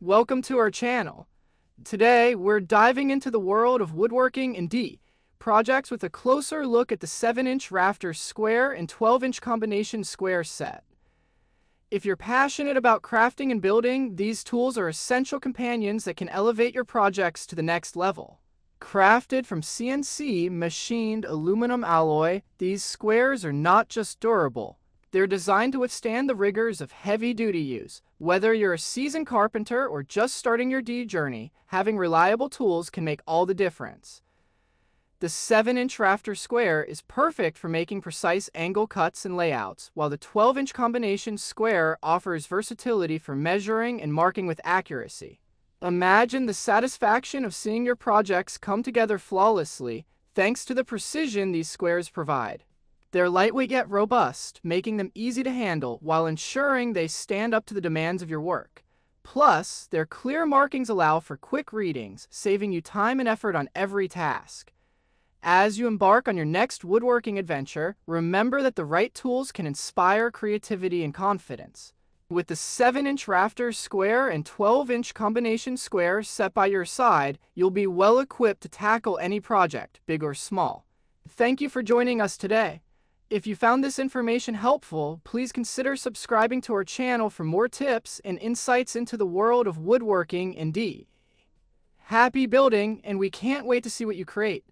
Welcome to our channel. Today, we're diving into the world of woodworking and projects with a closer look at the 7-inch Rafter square and 12-inch combination square set. If you're passionate about crafting and building, these tools are essential companions that can elevate your projects to the next level. Crafted from CNC-machined aluminum alloy, these squares are not just durable. They're designed to withstand the rigors of heavy-duty use. Whether you're a seasoned carpenter or just starting your journey, having reliable tools can make all the difference. The 7-inch Rafter square is perfect for making precise angle cuts and layouts, while the 12-inch combination square offers versatility for measuring and marking with accuracy. Imagine the satisfaction of seeing your projects come together flawlessly, thanks to the precision these squares provide. They're lightweight yet robust, making them easy to handle while ensuring they stand up to the demands of your work. Plus, their clear markings allow for quick readings, saving you time and effort on every task. As you embark on your next woodworking adventure, remember that the right tools can inspire creativity and confidence. With the 7-inch Rafter square and 12-inch combination square set by your side, you'll be well equipped to tackle any project, big or small. Thank you for joining us today. If you found this information helpful, please consider subscribing to our channel for more tips and insights into the world of woodworking and Happy building, and we can't wait to see what you create.